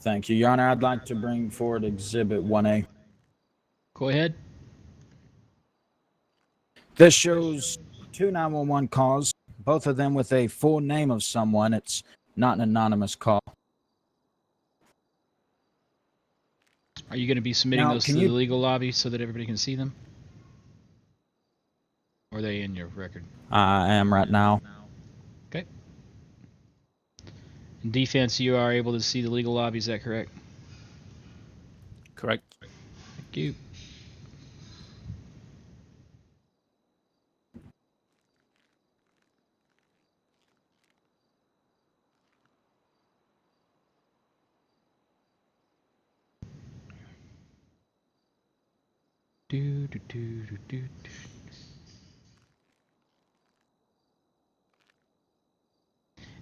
Thank you, Your Honor. I'd like to bring forward Exhibit 1A. Go ahead. This shows two 911 calls, both of them with a full name of someone. It's not an anonymous call. Are you going to be submitting Now, those to the legal lobby so that everybody can see them? Or are they in your record? I am right now. Okay. In defense, you are able to see the legal lobby, is that correct? Correct. Thank you.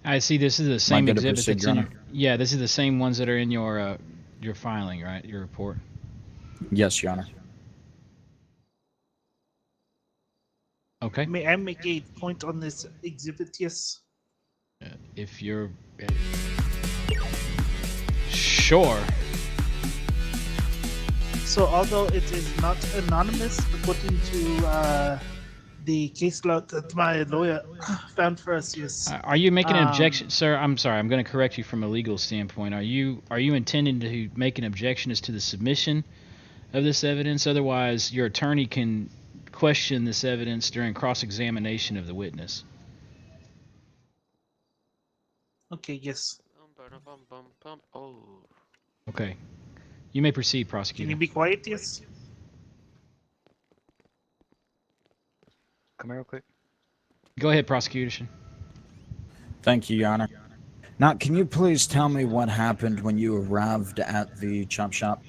I see. This is the same exhibit that's in your. Yeah, this is the same ones that are in your filing, right? Your report. Yes, Your Honor. Okay. May I make a point on this exhibit? Yes. If you're sure. So, although it is not anonymous, according to the case law that my lawyer found for us, yes. Are you making an objection, sir? I'm sorry. I'm going to correct you from a legal standpoint. Are you intending to make an objection as to the submission of this evidence? Otherwise, your attorney can question this evidence during cross-examination of the witness. Okay. Yes. Oh. Okay. You may proceed, prosecutor. Can you be quiet? Yes. Come here real quick. Go ahead, prosecution. Thank you, Your Honor. Now, can you please tell me what happened when you arrived at the chop shop?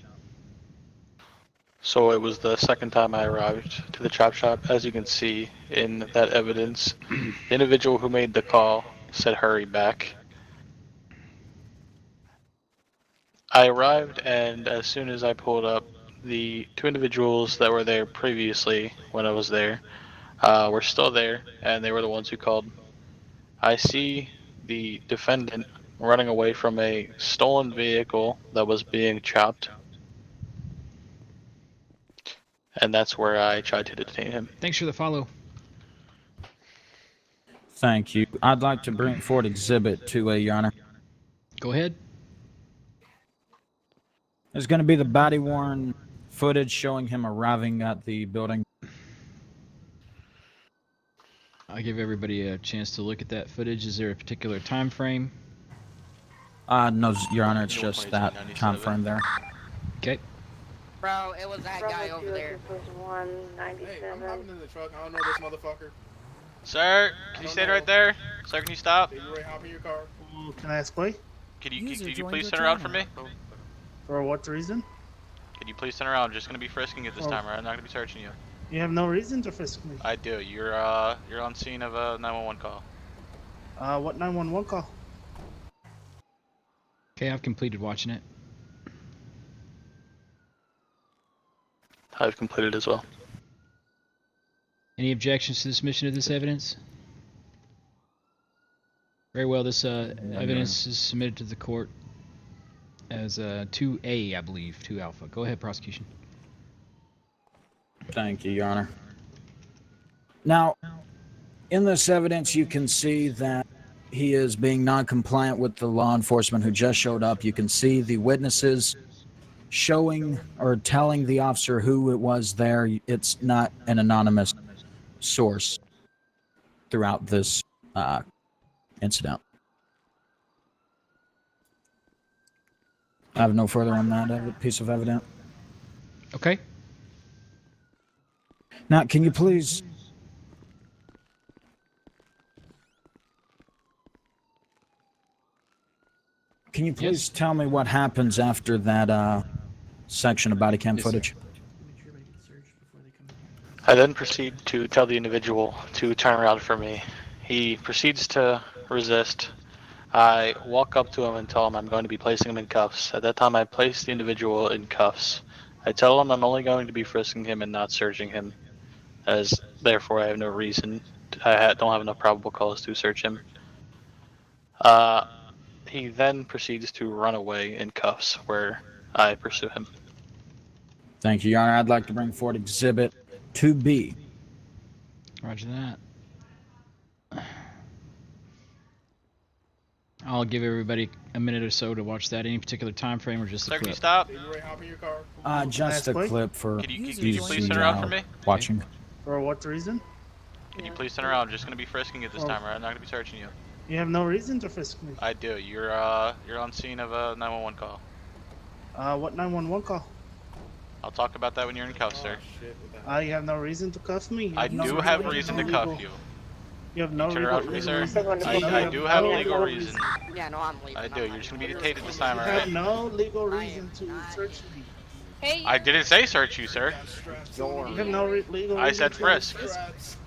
So it was the second time I arrived to the chop shop. As you can see in that evidence, the individual who made the call said hurry back. I arrived, and as soon as I pulled up, the two individuals that were there previously when I was there were still there, and they were the ones who called. I see the defendant running away from a stolen vehicle that was being chopped, and that's where I tried to detain him. Thanks for the follow. Thank you. I'd like to bring forward Exhibit 2A, Your Honor. Go ahead. There's going to be the body-worn footage showing him arriving at the building. I'll give everybody a chance to look at that footage. Is there a particular time frame? No, Your Honor, it's just that time frame there. Okay. Bro, it was that guy over there. Hey, I'm hopping in the truck. I don't know this motherfucker. Sir, can you stay right there? Sir, can you stop? Hey, you ready to hop in your car? Can I ask why? Can you please turn around for me? For what reason? Can you please turn around? I'm just gonna be frisking you this time, right? I'm not gonna be searching you. You have no reason to frisk me. I do. You're on scene of a 911 call. What 911 call? Okay, I've completed watching it. I've completed as well. Any objections to the submission of this evidence? Very well, this evidence is submitted to the court as 2A, I believe, 2 alpha. Go ahead, prosecution. Thank you, Your Honor. Now, in this evidence, you can see that he is being non-compliant with the law enforcement who just showed up. You can see the witnesses showing or telling the officer who it was there. It's not an anonymous source throughout this incident. I have no further on that piece of evidence. Okay. Now, can you please... Can you please tell me what happens after that section of body cam footage? I then proceed to tell the individual to turn around for me. He proceeds to resist. I walk up to him and tell him I'm going to be placing him in cuffs. At that time, I place the individual in cuffs. I tell him I'm only going to be frisking him and not searching him, as therefore I have no reason. Don't have enough probable cause to search him. He then proceeds to run away in cuffs, where I pursue him. Thank you, Your Honor. I'd like to bring forward Exhibit 2B. Roger that. I'll give everybody a minute or so to watch that. Any particular time frame or just the Sir, can you clip? stop? Hey, you ready to hop in your car? Just a Last clip for Can you these please turn around for me? watching. For what reason? Can you please turn around? I'm just gonna be frisking it this Oh. time, alright? I'm not gonna be searching you. You have no reason to frisk me. I do. You're on scene of a 911 call. What 911 call? I'll talk about that when you're in cuffs, sir. Oh, shit, what the hell? You have no reason to cuff me. You I no do have legal- reason to legal- cuff you. You have no Turn legal around for me, legal sir. reason. I do have a legal reason. Yeah, no, I'm leaving. I do. You're just gonna be detained this time, You have alright? no legal reason to search me. Hey, I didn't say search you, sir. You have no legal I reason said to frisk. Straps.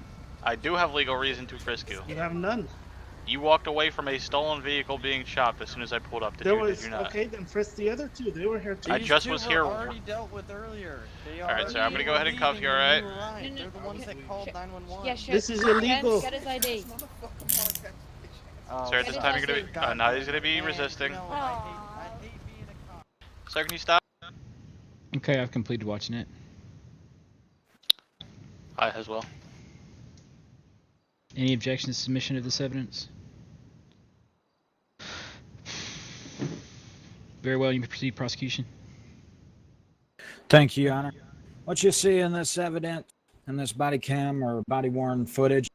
I do have legal reason to frisk you. You have none. You walked away from a stolen vehicle being shopped as soon as I pulled up. Did There you? was Did you not? okay. Then frisk the other two. They were here too. I just was here. Already dealt with earlier. Alright, sir. I'm gonna go ahead and cuff you. Alright. No, They're the ones that called 911. yeah, sure. This is illegal. Get his ID. Sir, at this time you're gonna be. Now he's gonna be resisting. Aw. I hate being a cop. Sir, can you stop? Okay, I've completed watching it. I as well. Any objections to submission of this evidence? Very well, you may proceed, prosecution. Thank you, Your Honor. What you see in this evidence, in this body cam or body worn footage,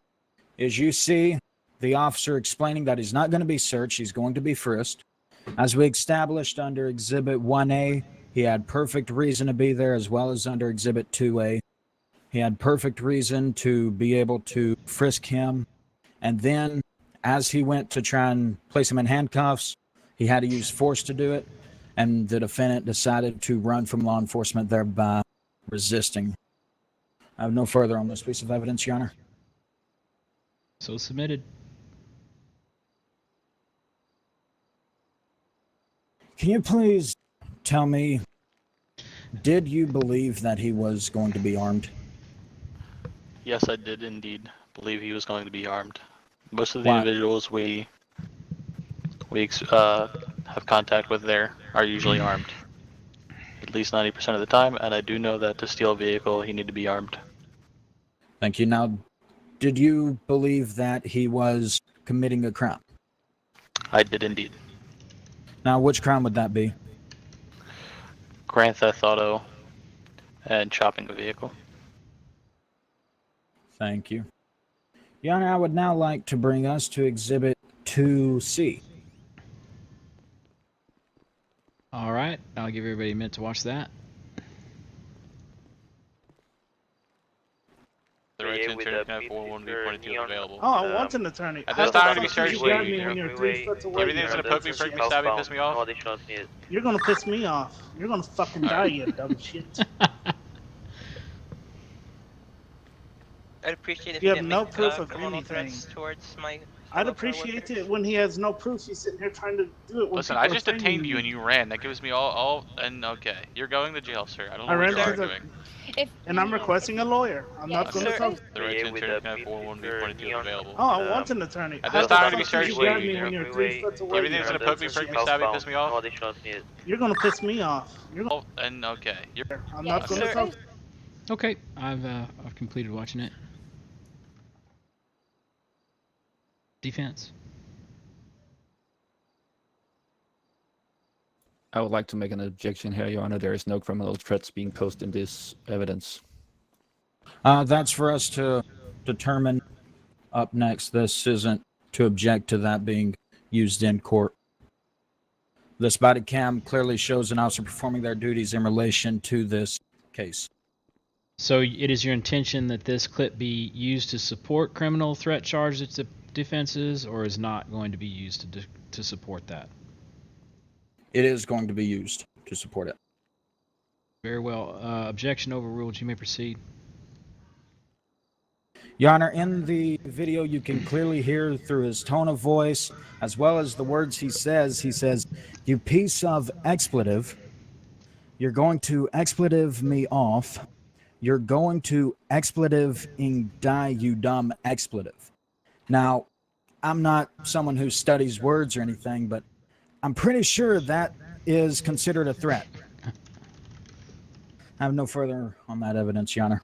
is you see the officer explaining that he's not going to be searched, he's going to be frisked. As we established under Exhibit 1A, he had perfect reason to be there, as well as under Exhibit 2A. He had perfect reason to be able to frisk him. And then, as he went to try and place him in handcuffs, he had to use force to do it. And the defendant decided to run from law enforcement, thereby resisting. I have no further on this piece of evidence, Your Honor. So submitted. Can you please tell me, did you believe that he was going to be armed? Yes, I did indeed believe he was going to be armed. Most of the Why? individuals we have contact with there are usually armed, at least 90% of the time. And I do know that to steal a vehicle, you need to be armed. Thank you. Now, did you believe that he was committing a crime? I did indeed. Now, which crime would that be? Grand Theft Auto and chopping a vehicle. Thank you. Your Honor, I would now like to bring us to Exhibit 2C. All right, I'll give everybody a minute to watch that. The right to enter kind of 411B22 is available. Oh, I want an attorney. At How this the time, fuck to be did you searched, grab me when you're 3 foot away? Everything's gonna poke me, prick me, stab me, piss me off. You're gonna piss me off. You're gonna fucking die, you dumb shit. I'd appreciate if You have didn't no make, proof of criminal anything. threats towards my I'd fellow appreciate coworkers. it when he has no proof. He's sitting here trying to do it. When Listen, people I are just framing detained you me. and you ran. That gives me all and okay. You're going to jail, sir. I don't know I what ran you're because of, arguing. If and I'm requesting a lawyer. I'm not Yes, gonna sir. talk. The right to enter kind of 411B22 is available. Oh, I want an attorney. At How this the time, fuck to be did searched, you grab me when you're 3 foot away? Everything's gonna poke me, prick me, stab me, piss me off. You're gonna piss me off. You're gonna. Oh, and okay. You're I'm Yes, not gonna sir. talk. Okay, I've completed watching it. Defense. I would like to make an objection here, Your Honor. There is no criminal threats being posed in this evidence. That's for us to determine up next. This isn't to object to that being used in court. This body cam clearly shows an officer performing their duties in relation to this case. So it is your intention that this clip be used to support criminal threat charges to defenses, or is not going to be used to support that? It is going to be used to support it. Very well. Objection overruled. You may proceed. Your Honor, in the video, you can clearly hear through his tone of voice, as well as the words he says, "You piece of expletive, you're going to expletive me off. You're going to expletive ing die, you dumb expletive." Now, I'm not someone who studies words or anything, but I'm pretty sure that is considered a threat. I have no further on that evidence, Your Honor.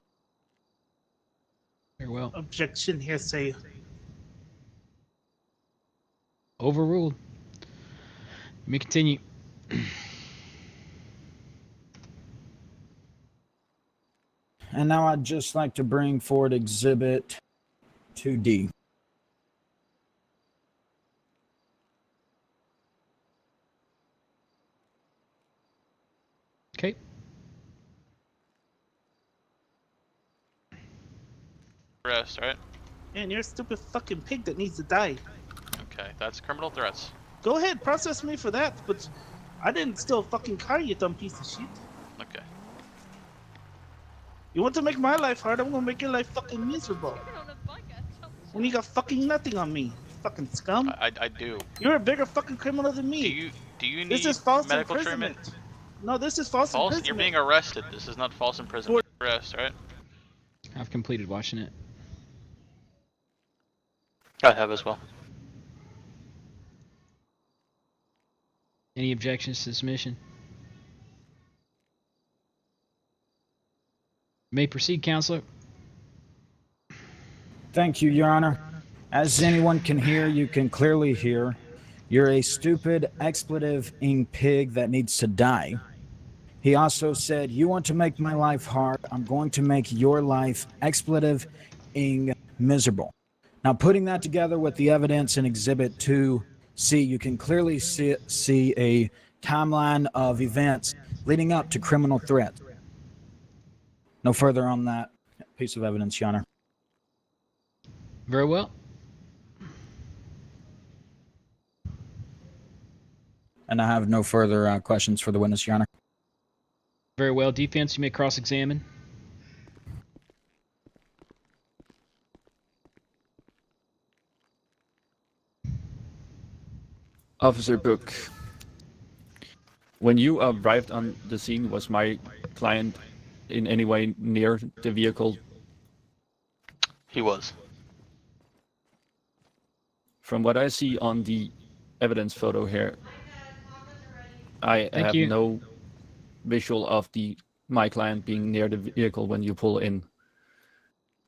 Very well. Objection, hearsay. Overruled. Let me continue. And now I'd just like to bring forward Exhibit 2D. Okay. Arrest, right? Man, you're a stupid fucking pig that needs to die. Okay, that's criminal threats. Go ahead, process me for that, but I didn't steal a fucking car, you dumb piece of shit. Okay. You want to make my life hard, I'm gonna make your life fucking miserable. When you got fucking nothing on me, fucking scum. I do. You're a bigger fucking criminal than me. Do you need This is false medical imprisonment. treatment? No, this is false imprisonment. You're being arrested. This is not false imprisonment. Arrest, right? I've completed watching it. I have as well. Any objections to the submission? You may proceed, Counselor. Thank you, Your Honor. As anyone can hear, you can clearly hear. You're a stupid, expletive-ing pig that needs to die. He also said, you want to make my life hard, I'm going to make your life expletive-ing miserable. Now, putting that together with the evidence in Exhibit 2C, you can clearly see a timeline of events leading up to criminal threats. No further on that piece of evidence, Your Honor. Very well. And I have no further questions for the witness, Your Honor. Very well. Defense, you may cross-examine. Officer Book, when you arrived on the scene, was my client in any way near the vehicle? He was. From what I see on the evidence photo here, I have no visual of my client being near the vehicle when you pull in.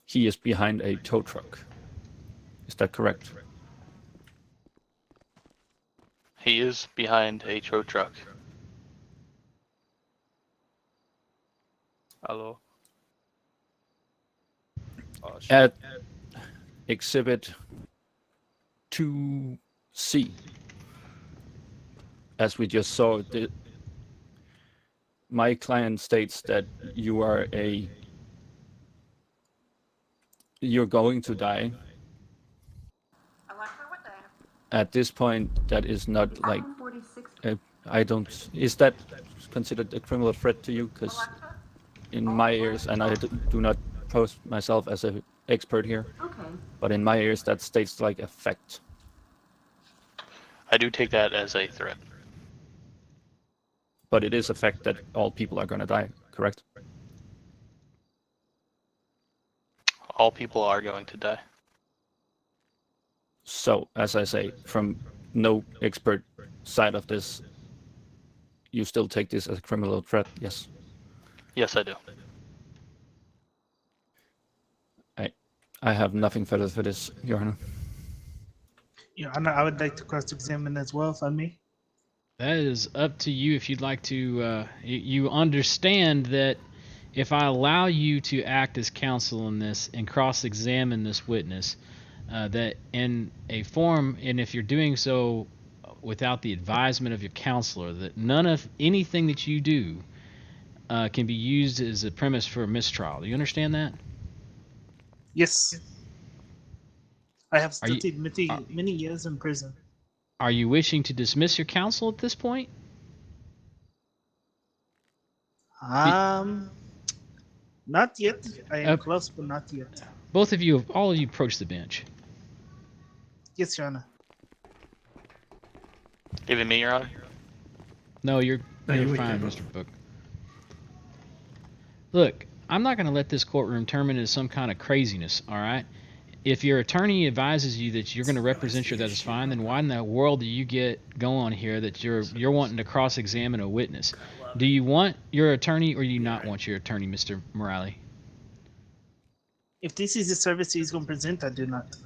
He is behind a tow truck. Is that correct? He is behind a tow truck. Hello. Oh, shit. At Exhibit 2C, as we just saw, my client states that you're going to die. At this point, that is not like, is that considered a criminal threat to you? Because in my ears, and I do not pose myself as an expert here, but in my ears, that states like a fact. I do take that as a threat. But it is a fact that all people are going to die, correct? All people are going to die. So, as I say, from no expert side of this, you still take this as a criminal threat, yes? Yes, I do. I have nothing further for this, Your Honor. Your Honor, I would like to cross-examine as well, if I may. That is up to you if you'd like to. You understand that if I allow you to act as counsel in this and cross-examine this witness, that in a form, and if you're doing so without the advisement of your counselor, that none of anything that you do can be used as a premise for a mistrial. Do you understand that? Yes. I have studied many years in prison. Are you wishing to dismiss your counsel at this point? Not yet. I am close, but not yet. Both of you, all of you, approach the bench. Yes, Your Honor. Even me, Your Honor? No, you're fine, Mr. Book. Look, I'm not going to let this courtroom turn into some kind of craziness, all right? if your attorney advises you that you're going to represent you, that is fine. Then why in the world do you get going here that you're wanting to cross-examine a witness? Do you want your attorney or do you not want your attorney, Mr. Morale? If this is the service he's going to present, I do not.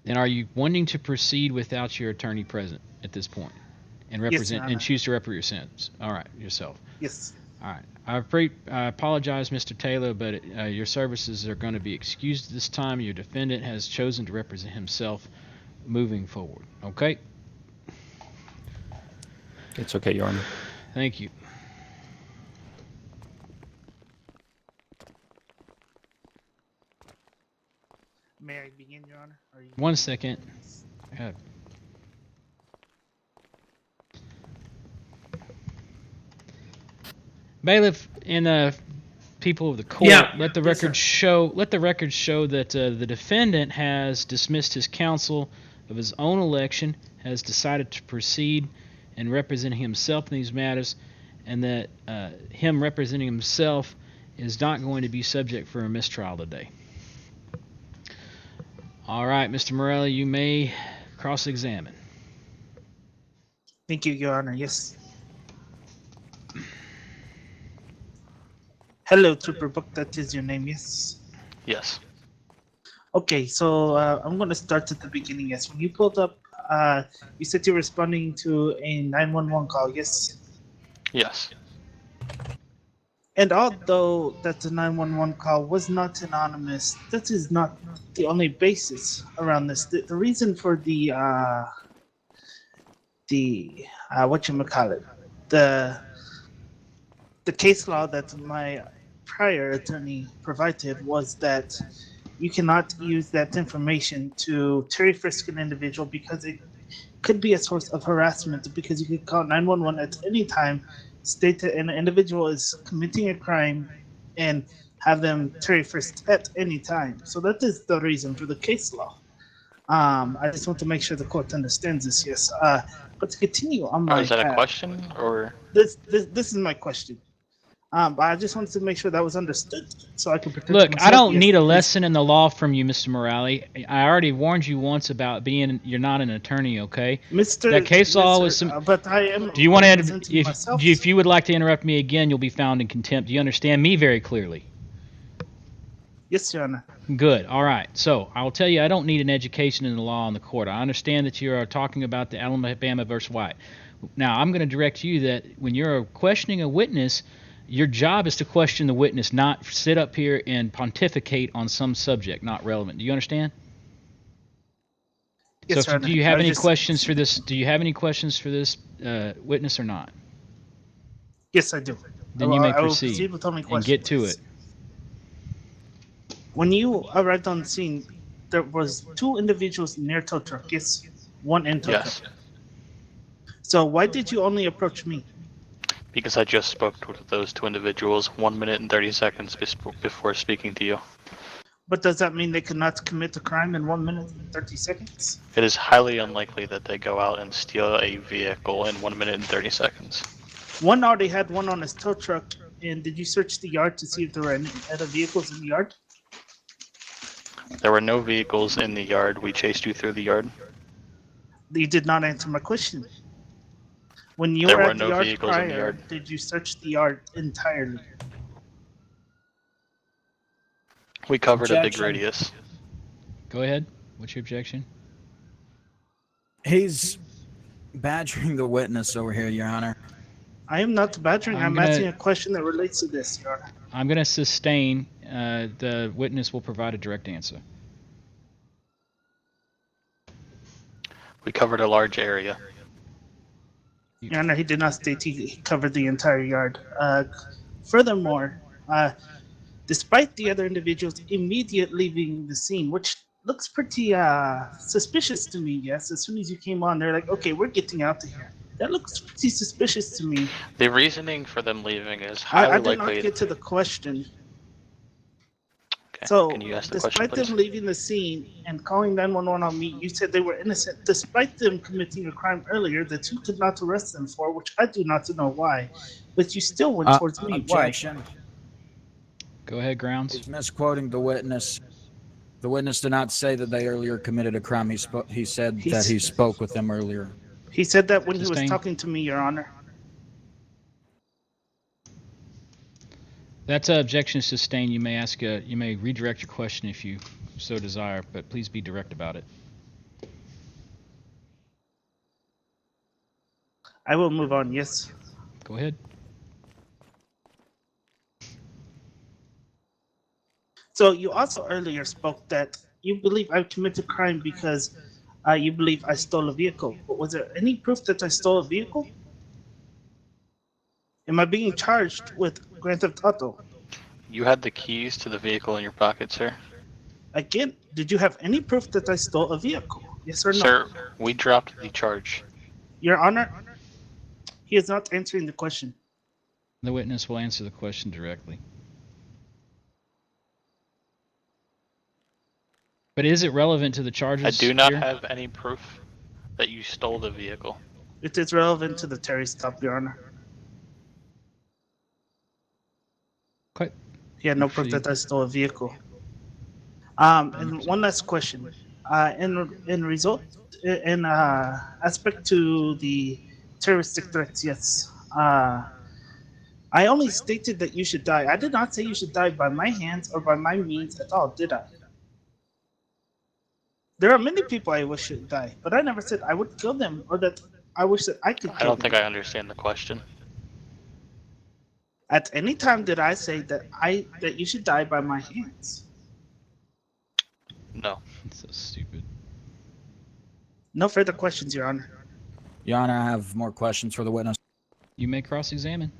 And are you wanting to proceed without your attorney present at this point and represent and choose to represent? All right, yourself. Yes. All right. I apologize, Mr. Taylor, but your services are going to be excused this time. Your defendant has chosen to represent himself moving forward. Okay? It's okay, Your Honor. Thank you. May I begin, Your Honor? One second. Bailiff and people of the court, let the record show that the defendant has dismissed his counsel of his own election, has decided to proceed in representing himself in these matters, and that him representing himself is not going to be subject for a mistrial today. All right, Mr. Morelli, you may cross-examine. Thank you, Your Honor. Yes. Hello, Trooper Buck. That is your name, yes? Yes. Okay, so I'm going to start at the beginning. Yes, when you pulled up, you said you're responding to a 911 call, yes? Yes. And although that the 911 call was not anonymous, that is not the only basis around this. The reason for the whatchamacallit, the case law that my prior attorney provided was that you cannot use that information to Terry frisk an individual because it could be a source of harassment, because you could call 911 at any time, state that an individual is committing a crime, and have them Terry frisked at any time. So that is the reason for the case law. I just want to make sure the court understands this, yes. But to continue on my is that a question, or? This is my question. But I just wanted to make sure that was understood so I can protect myself. Look, I don't need a please. lesson in the law from you, Mr. Morale. I already warned you once about you're not an attorney, okay? That case law was some. But I am. Do you want to? If you would like to interrupt me again, you'll be found in contempt. Do you understand me very clearly? Yes, Your Honor. Good. All right. So I will tell you, I don't need an education in the law in the court. I understand that you are talking about the Alabama versus White. Now, I'm going to direct you that when you're questioning a witness, your job is to question the witness, not sit up here and pontificate on some subject not relevant. Do you understand? Yes, so, do you have any questions for this? Do you have any questions for this witness or not? Yes, I do. Then you may proceed with all my and get to it. When you arrived on the scene, there was 2 individuals near tow truck. Yes, 1 in tow truck. So why did you only approach me? Because I just spoke to those 2 individuals 1 minute and 30 seconds before speaking to you. But does that mean they could not commit a crime in 1 minute and 30 seconds? It is highly unlikely that they go out and steal a vehicle in 1 minute and 30 seconds. One already had one on his tow truck, and did you search the yard to see if there were any other vehicles in the yard? There were no vehicles in the yard. We chased you through the yard. You did not answer my question. When you were at the yard prior, did you search the yard entirely? We covered a big radius. Go ahead. What's your objection? He's badgering the witness over here, Your Honor. I am not badgering. I'm asking a question that relates to this, Your Honor. I'm going to sustain. The witness will provide a direct answer. We covered a large area. Your Honor, he did not state he covered the entire yard. Furthermore, despite the other individuals immediately leaving the scene, which looks pretty suspicious to me, yes, as soon as you came on, they're like, okay, we're getting out of here. That looks pretty suspicious to me. The reasoning for them leaving is highly likely. I did not get to the question. Okay. So, can you ask the despite question, them leaving the scene and calling 911 on me, you said they were innocent, despite them committing a crime earlier that you could not arrest them for, which I do not know why. But you still went towards me. Objection. Go ahead, Grounds. He's misquoting the witness. The witness did not say that they earlier committed a crime. He said that he spoke with them earlier. He said that when he was Sustained. talking to me, Your Honor. That objection is sustained. You may redirect your question if you so desire, but please be direct about it. I will move on, yes. Go ahead. So you also earlier spoke that you believe I committed a crime because you believe I stole a vehicle. But was there any proof that I stole a vehicle? Am I being charged with Grand Theft Auto? You had the keys to the vehicle in your pocket, sir. Again, did you have any proof that I stole a vehicle? Yes or no? Sir, we dropped the charge. Your Honor, he is not answering the question. The witness will answer the question directly. But is it relevant to the charges? I do not here? have any proof that you stole the vehicle. It is relevant to the Terry stop, Your Honor. Okay. He had no proof that I stole a vehicle. And one last question. In aspect to the terroristic threats, yes. I only stated that you should die. I did not say you should die by my hands or by my means at all, did I? There are many people I wish should die, but I never said I would kill them or that I wish that I could kill them. I don't think I understand the question. At any time did I say that you should die by my hands? No. That's so stupid. No further questions, Your Honor. Your Honor, I have more questions for the witness. You may cross-examine.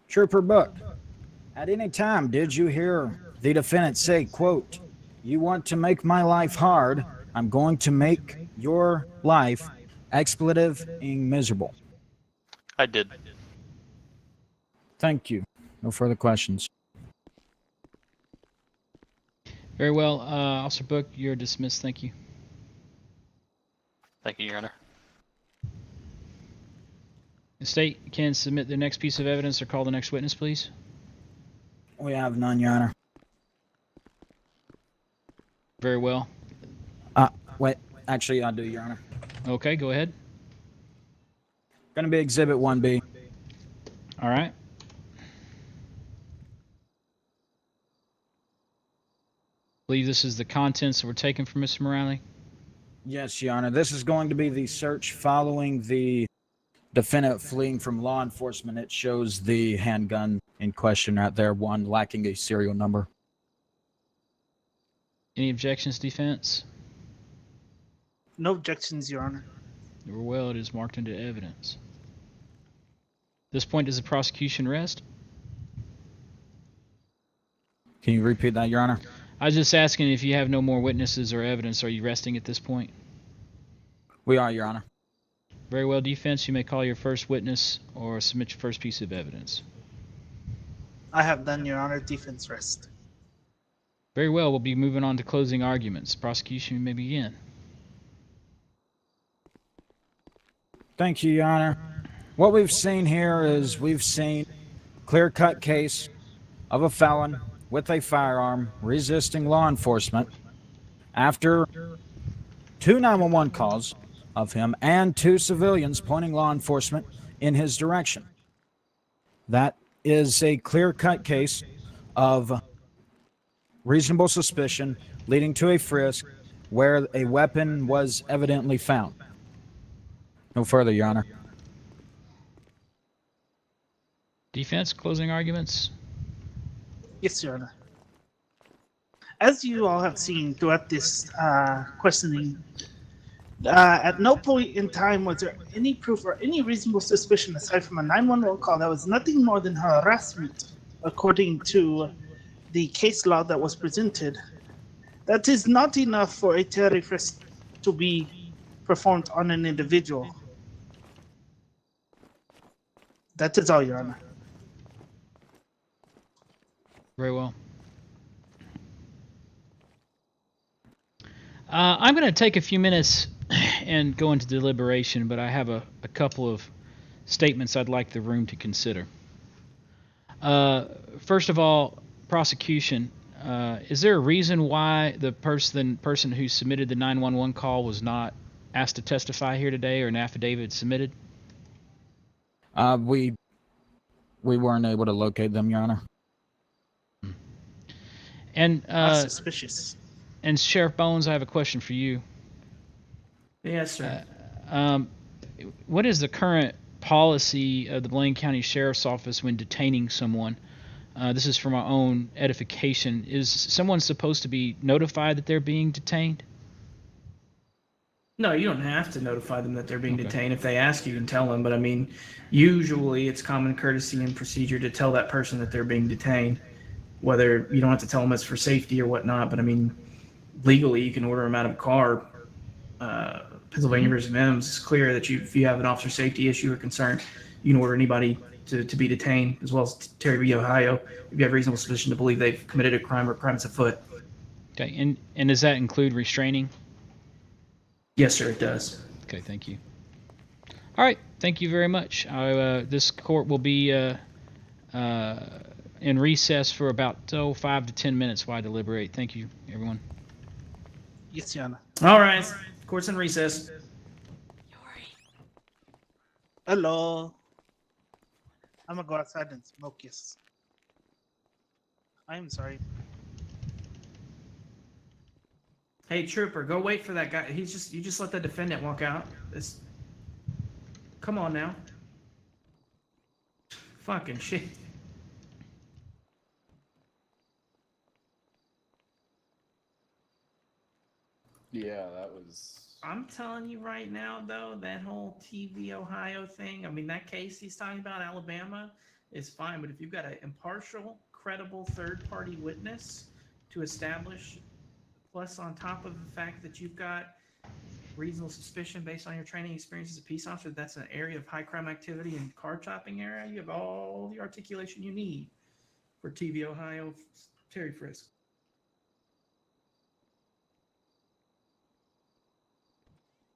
Trooper Buck, at any time did you hear the defendant say, quote, "You want to make my life hard, I'm going to make your life expletive and miserable"? I did. Thank you. No further questions. Very well. Officer Book, you're dismissed. Thank you. Thank you, Your Honor. The state can submit the next piece of evidence or call the next witness, please. We have none, Your Honor. Very well. Wait. Actually, I do, Your Honor. Okay, go ahead. Going to be Exhibit 1B. All right. I believe this is the contents that were taken from Mr. Morale. Yes, Your Honor. This is going to be the search following the defendant fleeing from law enforcement. It shows the handgun in question right there, one lacking a serial number. Any objections, defense? No objections, Your Honor. Very well, it is marked into evidence. At this point, does the prosecution rest? Can you repeat that, Your Honor? I was just asking if you have no more witnesses or evidence, are you resting at this point? We are, Your Honor. Very well, defense, you may call your first witness or submit your first piece of evidence. I have done, Your Honor. Defense rest. Very well, we'll be moving on to closing arguments. Prosecution may begin. Thank you, Your Honor. What we've seen here is we've seen a clear-cut case of a felon with a firearm resisting law enforcement after 2 911 calls of him and 2 civilians pointing law enforcement in his direction. That is a clear-cut case of reasonable suspicion leading to a frisk where a weapon was evidently found. No further, Your Honor. Defense, closing arguments? Yes, Your Honor. As you all have seen throughout this questioning, at no point in time was there any proof or any reasonable suspicion aside from a 911 call that was nothing more than harassment, according to the case law that was presented. That is not enough for a Terry frisk to be performed on an individual. That is all, Your Honor. Very well. I'm going to take a few minutes and go into deliberation, but I have a couple of statements I'd like the room to consider. First of all, prosecution. Is there a reason why the person who submitted the 911 call was not asked to testify here today, or an affidavit submitted? We weren't able to locate them, Your Honor. And That's suspicious. And Sheriff Bones, I have a question for you. Yes, sir. What is the current policy of the Blaine County Sheriff's Office when detaining someone? This is for my own edification. Is someone supposed to be notified that they're being detained? No, you don't have to notify them that they're being detained. If they ask, you can tell them. But I mean, usually it's common courtesy and procedure to tell that person that they're being detained. Whether you don't have to tell them it's for safety or whatnot, but I mean, legally you can order them out of a car. Pennsylvania versus Mims, it's clear that if you have an officer safety issue or concern, you can order anybody to be detained, as well as Terry v. Ohio, if you have reasonable suspicion to believe they've committed a crime or crimes afoot. Okay, and does that include restraining? Yes, sir, it does. Okay, thank you. All right, thank you very much. This court will be in recess for about 5 to 10 minutes while I deliberate. Thank you, everyone. Yes, Your Honor. All right, court's in recess. Hello. I'm gonna go outside and smoke. Yes. I am sorry. Hey, trooper, go wait for that guy. You just let the defendant walk out. Come on now. Fucking shit. Yeah, that was. I'm telling you right now, though, that whole TV Ohio thing, I mean, that case he's talking about, Alabama, is fine. But if you've got an impartial, credible third-party witness to establish, plus on top of the fact that you've got reasonable suspicion based on your training experience as a peace officer, that's an area of high crime activity and car chopping area, you have all the articulation you need for TV Ohio Terry frisk.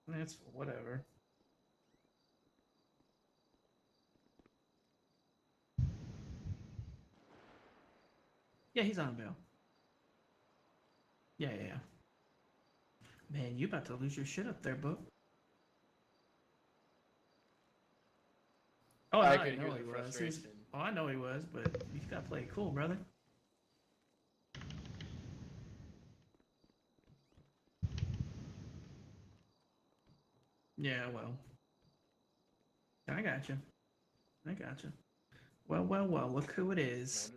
That's whatever. Yeah, he's on bail. Yeah. Man, you about to lose your shit up there, Book. Oh, I no, could know hear he the was. frustration. Oh, I know he was, but you gotta play it cool, brother. Yeah, well. I got you. Well, look who it is.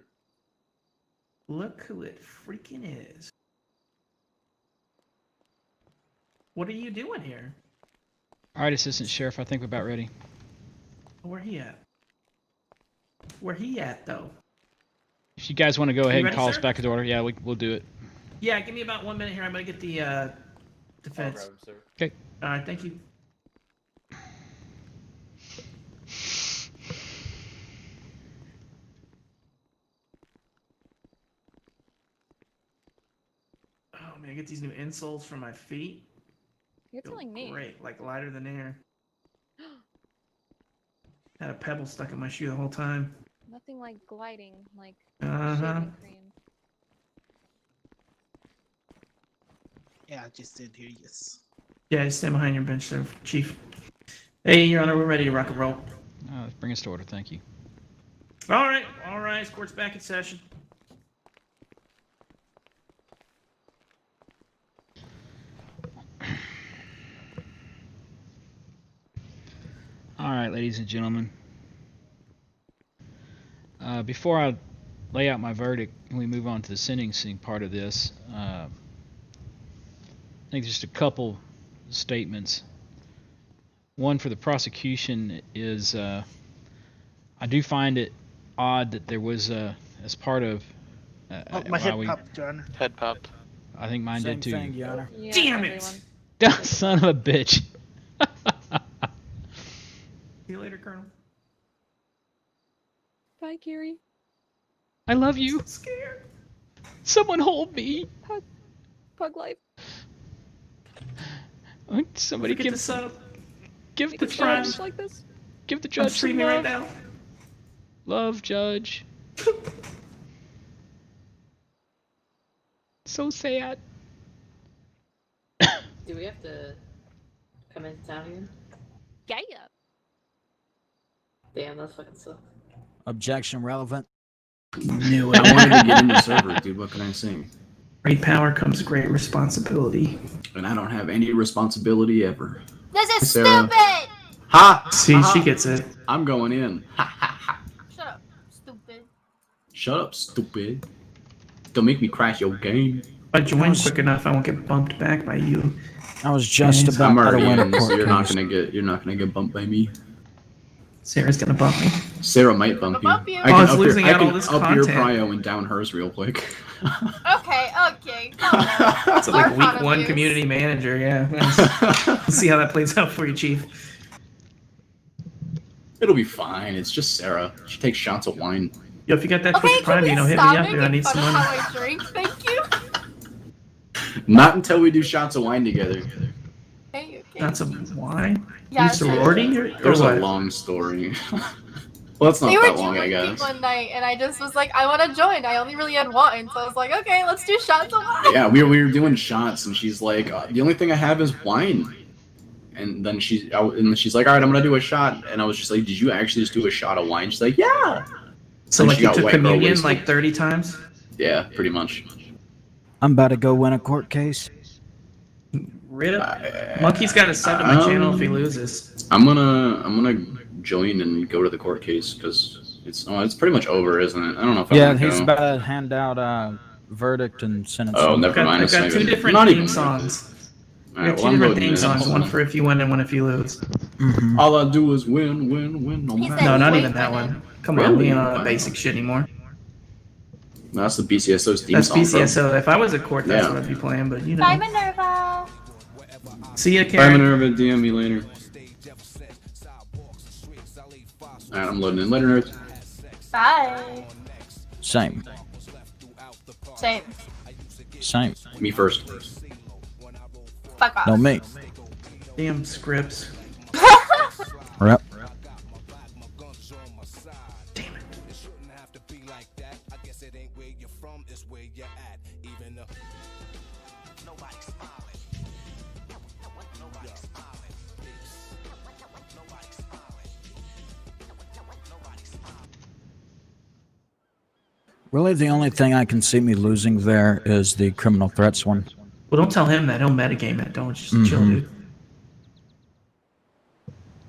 Look who it freaking is. What are you doing here? All right, Assistant Sheriff, I think we're about ready. Where he at? Where he at, though? If you guys want to go ahead and ready, call us sir? back to order, yeah, we'll do it. Yeah, give me about 1 minute here. I'm gonna get the defense. I'll grab him, sir. Okay. All right, thank you. Oh man, I get these new insoles for my feet. You're Feel telling me. great, like lighter than air. Had a pebble stuck in my shoe the whole time. Nothing like gliding, like Uh-huh. shaving cream. Yeah, I just did hear yes. Yeah, just stand behind your bench there, Chief. Hey, Your Honor, we're ready to rock and roll. Bring us to order, thank you. All right, court's back in session. All right, ladies and gentlemen. Before I lay out my verdict and we move on to the sentencing part of this, I think just a couple statements. One for the prosecution is I do find it odd that there was, as part of... my head popped, Your Honor. Head popped. I think mine Same did too. thing, Your Honor. Yeah, Damn it! everyone. Son of a bitch. See you later, Colonel. Bye, Gary. I love you. I'm scared. Someone hold me. Pug life. Somebody Get this up. give the That's fine. judge Like this. give the I'm judge some streaming right love. now. Love, Judge. So sad. Do we have to come into town again? Yeah. Damn, that's fucking sucks. Objection relevant. Knew it. I wanted to get in the server, dude. What can I say? Great power comes great responsibility. And I don't have any responsibility ever. This is Sarah. stupid! Ha! See, she gets it. I'm going in. Shut up, stupid. Shut up, stupid. Don't make me crash your game. If I join quick enough, I won't get bumped back by you. I was just Yes, about I'm to already win a in, court so you're not case. gonna get bumped by me. Sarah's gonna bump me. Sarah might bump you. Bump you. I Oh, can it's up losing your, I out all can this up your content. prio and down hers real quick. Okay, calm down. So like Our week fun one abuse. community manager, yeah. Nice. Let's see how that plays out for you, Chief. It'll be fine. It's just Sarah. She takes shots of wine. Yo, if you got that Okay, Twitch can Prime, we hit me stop up, dude. I making need fun some of money. how I drink? Thank you. Not until we do shots of wine together. Okay. Not some wine? Yeah, You sorority or There's a what? long story. Well, it's not We were that long, I drinking guess. one night, and I just was like, I want to join. I only really had wine, so I was like, okay, let's do shots of wine. Yeah, we were doing shots, and she's like, the only thing I have is wine. And then she's like, all right, I'm gonna do a shot. And I was just like, did you actually just do a shot of wine? She's like, yeah. So And like she you got took white girl communion wasted. like 30 times? Yeah, pretty much. I'm about to go win a court case. Rip. Monkey's got to sub to my channel if he loses. I'm gonna join and go to the court case because it's pretty much over, isn't it? I don't know if I Yeah, want to he's go. about to hand out a verdict and sentence. Oh, never mind. I've got It's two not even- different not theme even songs. All We right, got well, two I'm different voting theme yes. songs, one for if you win and one if you lose. Mhm. All I do is win, win, win. No He matter. said No, not wait even that for one. him. Come on, Really? we ain't on that Wow. basic shit anymore. No, that's the BCSO's theme That's song. bro. BCSO. If I was at court, that's Yeah. what I'd be playing, but you know. Bye, Minerva. See ya, Bye, Karen. Minerva. DM me later. All right, I'm loading in. Later, nerds. Bye. Same. Same. Same. Me first. Fuck off. No, me. Damn scripts. Rep. Damn it. Really, the only thing I can see me losing there is the criminal threats one. Well, don't tell him that. He'll metagame it. Don't just chill, Mhm. dude.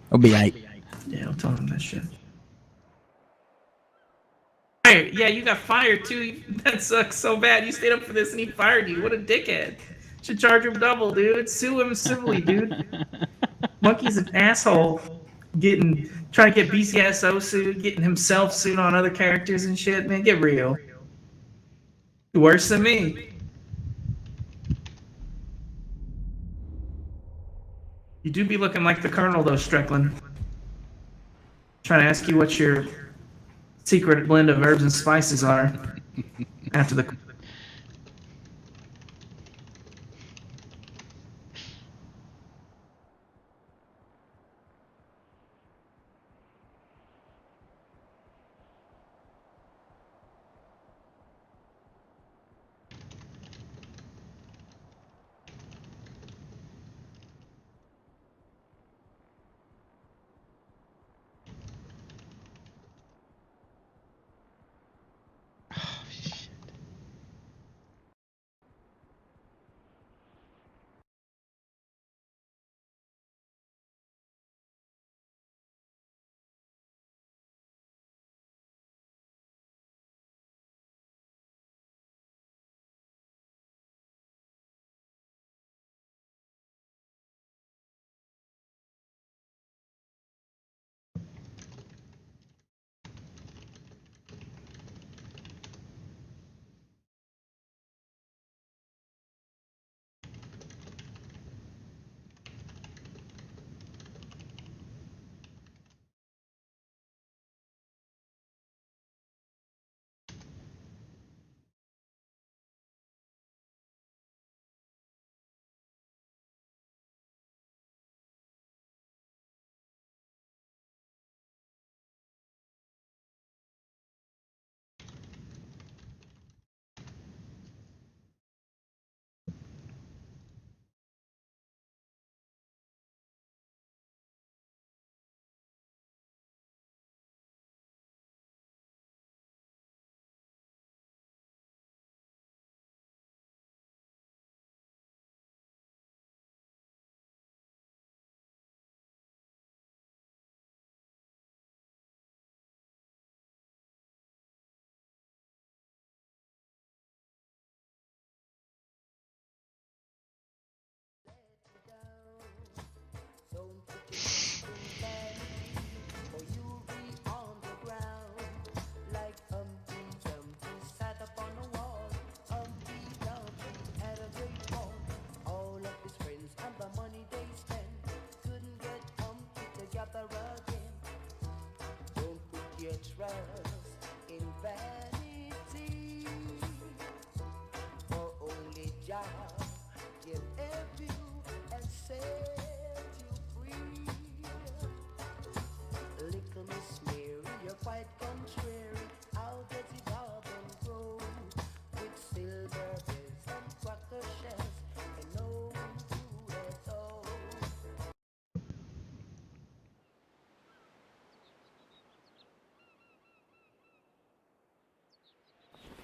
It'll be 8. Yeah, don't tell him that shit. Fired. Yeah, you got fired too. That sucks so bad. You stayed up for this and he fired you. What a dickhead. Should charge him double, dude. Sue him civilly, dude. Monkey's an asshole. Trying to get BCSO sued, getting himself sued on other characters and shit. Man, get real. Worse than me. You do be looking like the Colonel, though, Strickland. Trying to ask you what your secret blend of herbs and spices are after the.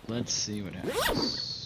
Let's see what happens.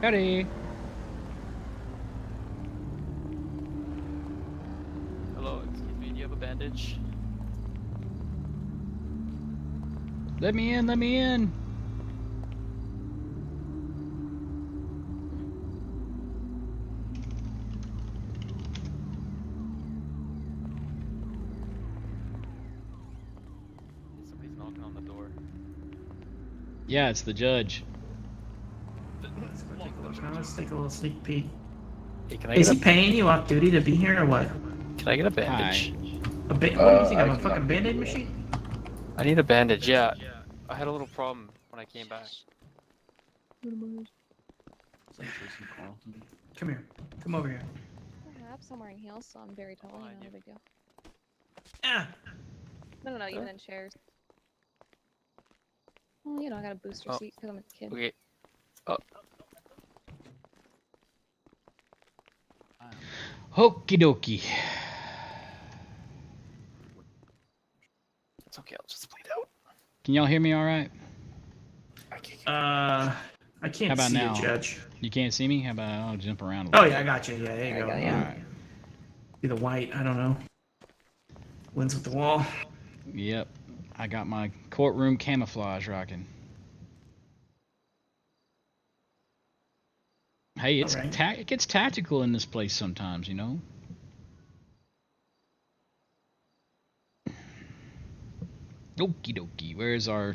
Howdy. Hello, excuse me, do you have a bandage? Let me in, let me in. Somebody's knocking on the door. Yeah, it's the judge. Let's take a little sneak peek. Hey, can I Is get he paying you off duty to be here or what? Can I get a bandage? What do you think? I'm a fucking band-aid machine? I need a bandage, yeah. I had a little problem when I came back. Come here. Come over here. Perhaps I'm wearing heels, so I'm very tall. No big deal. Ah! No, even in chairs. Well, I got a booster seat because I'm a kid. Okay. Oh. Okie dokie. It's okay, I'll just bleed out. Can y'all hear me all right? I can't How about see now? you, Judge. You can't see me? How about I'll jump around a Oh little yeah, I got you. Yeah, there you go. All right. Be the white. I don't know. Wins with the wall. Yep. I got my courtroom camouflage rocking. Hey, it's it gets tactical in this place sometimes, you know. Okie dokie. Where's our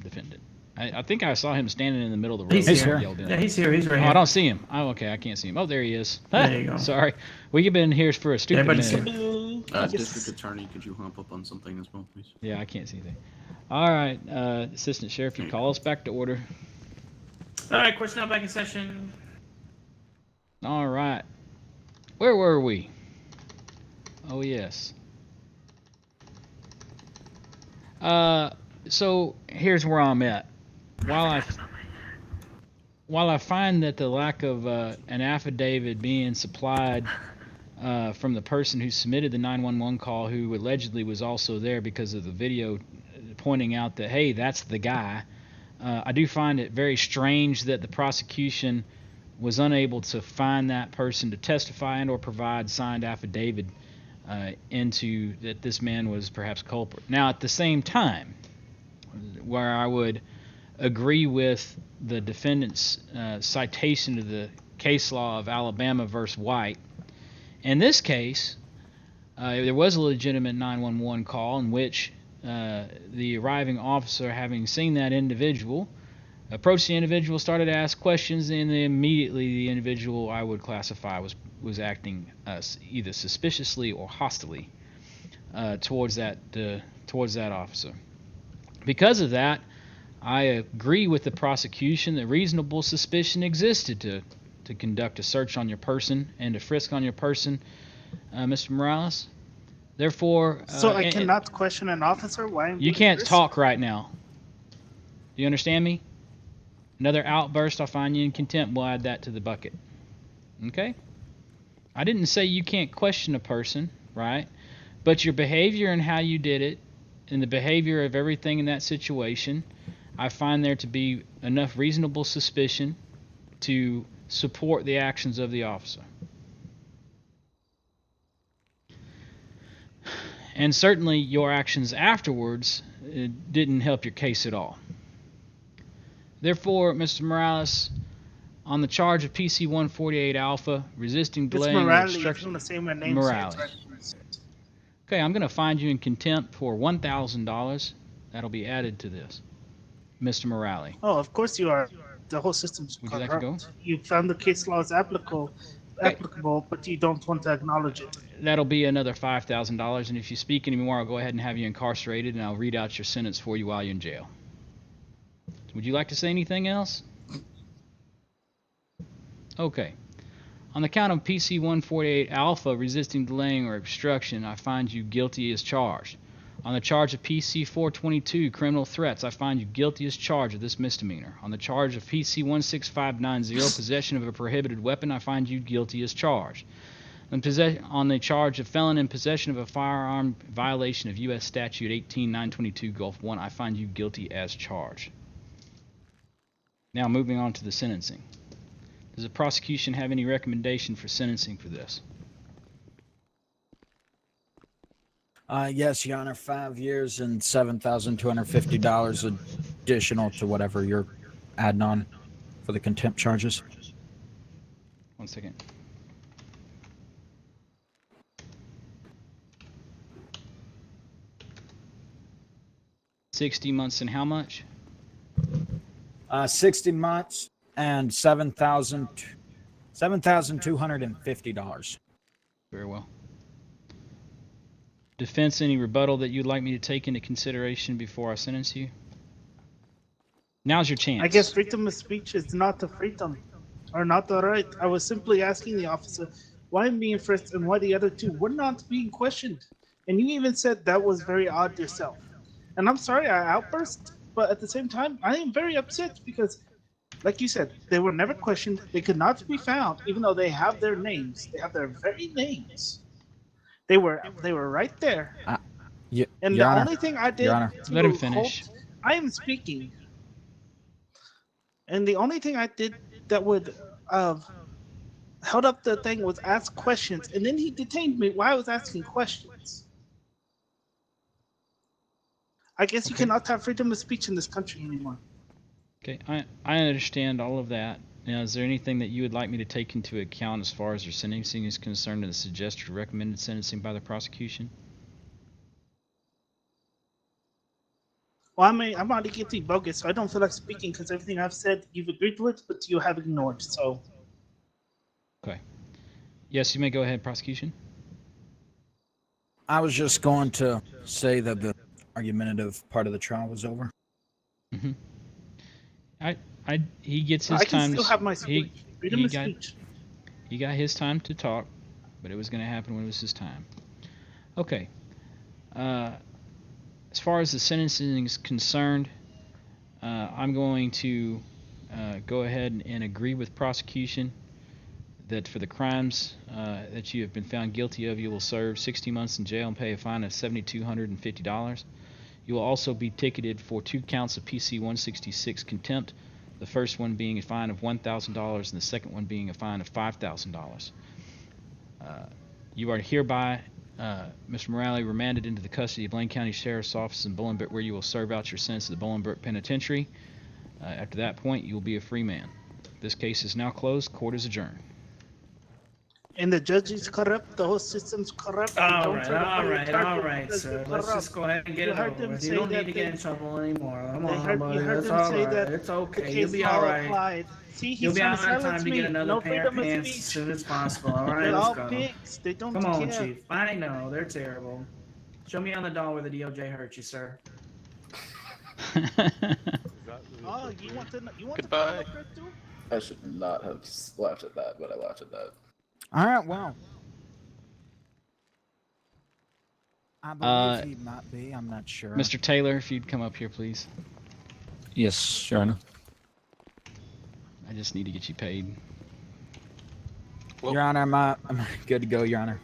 defendant? I think I saw him standing in the middle of the road. He's here. Yelled in. Yeah, he's here. He's right Oh, here. I don't see him. Oh, okay. I can't see him. Oh, there he is. There you go. Sorry. Well, you've been here for a stupid minute. District Attorney, could you hump up on something as well, please? Yeah, I can't see anything. All right, Assistant Sheriff, you call us back to order. All right, court's now back in session. All right. Where were we? Oh, yes. So here's where I'm at. While I find that the lack of an affidavit being supplied from the person who submitted the 911 call, who allegedly was also there because of the video pointing out that, hey, that's the guy, I do find it very strange that the prosecution was unable to find that person to testify and or provide signed affidavit into that this man was perhaps culprit. Now, at the same time, where I would agree with the defendant's citation to the case law of Alabama versus White, in this case, there was a legitimate 911 call in which the arriving officer, having seen that individual, Approached the individual, started to ask questions, and immediately the individual I would classify was acting either suspiciously or hostilely towards that officer. Because of that, I agree with the prosecution that reasonable suspicion existed to conduct a search on your person and to frisk on your person, Mr. Morales. Therefore, So I cannot question an officer. Why I'm you being can't frisked? talk right now. Do you understand me? Another outburst, I'll find you in contempt. We'll add that to the bucket. Okay? I didn't say you can't question a person, right? But your behavior and how you did it, and the behavior of everything in that situation, I find there to be enough reasonable suspicion to support the actions of the officer. And certainly your actions afterwards didn't help your case at all. Therefore, Mr. Morales, on the charge of PC 148 Alpha, resisting, It's delaying, or Morale. If you obstruction. want to say my name, Morales. say it right, please. Okay, I'm going to find you in contempt for $1,000. That'll be added to this, Mr. Morale. Oh, of course you are. The whole system's Would you corrupt. like to go? You found the case law is applicable, but you don't want to acknowledge it. That'll be another $5,000, and if you speak anymore, I'll go ahead and have you incarcerated, and I'll read out your sentence for you while you're in jail. Would you like to say anything else? Okay. On the count of PC 148 Alpha, resisting, delaying, or obstruction, I find you guilty as charged. On the charge of PC 422, criminal threats, I find you guilty as charged of this misdemeanor. On the charge of PC 16590, possession of a prohibited weapon, I find you guilty as charged. On the charge of felon in possession of a firearm, violation of U.S. Statute 18922 Gulf 1, I find you guilty as charged. Now moving on to the sentencing. Does the prosecution have any recommendation for sentencing for this? Yes, Your Honor, 5 years and $7,250 additional to whatever you're adding on for the contempt charges. 1 second. $60 months and how much? 60 months and $7,250. Very well. Defense, any rebuttal that you'd like me to take into consideration before I sentence you? Now's your chance. I guess freedom of speech is not the freedom, or not the right. I was simply asking the officer why I'm being frisked and why the other two were not being questioned. And you even said that was very odd yourself. And I'm sorry I outburst, but at the same time, I am very upset because, like you said, they were never questioned. They could not be found, even though they have their names. They have their very names. They were right there. And Your the Honor, only thing I did, Your Honor. Let him finish. I am speaking. And the only thing I did that would held up the thing was ask questions, and then he detained me while I was asking questions. I guess you cannot have freedom of speech in this country anymore. Okay, I understand all of that. Now, is there anything that you would like me to take into account as far as your sentencing is concerned and the suggested recommended sentencing by the prosecution? Well, I'm already guilty bogus, so I don't feel like speaking because everything I've said you've agreed with, but you have ignored. So. Okay. Yes, you may go ahead, prosecution. I was just going to say that the argumentative part of the trial was over. Mm-hmm. He gets his I can time. still have my speech. Freedom of speech. He got his time to talk, but it was going to happen when it was his time. Okay. As far as the sentencing is concerned, I'm going to go ahead and agree with prosecution that for the crimes that you have been found guilty of, you will serve 60 months in jail and pay a fine of $7,250. You will also be ticketed for 2 counts of PC 166 contempt, the first one being a fine of $1,000 and the second one being a fine of $5,000. You are hereby, Mr. Morale, remanded into the custody of Blaine County Sheriff's Office in Bolingbrook, where you will serve out your sentence at the Bolingbrook Penitentiary. After that point, you will be a free man. This case is now closed. Court is adjourned. And the judge is corrupt. The whole system's corrupt. And All don't right, try to all play a right, card all with right, because they're sir. Let's corrupt. just go ahead and get You it heard over them with. You say don't need that to get in trouble anymore. Come they on, heard buddy. you heard That's them all say right. that It's the okay. You'll case be all law right. applied. See, You'll he's be trying to out in time silence to get me. another No pair of freedom of pants as speech. soon as possible. All right, They're let's all go. pigs. They don't Come on, care. Chief. I know they're terrible. Show me on the doll where the DOJ hurt you, sir. Oh, you want to Goodbye. come up there too? I should not have laughed at that, but I laughed at that. All right, well. I believe he might be. I'm not sure. Mr. Taylor, if you'd come up here, please. Yes, Your Honor. I just need to get you paid. Your Honor, am I good to go, Your Honor?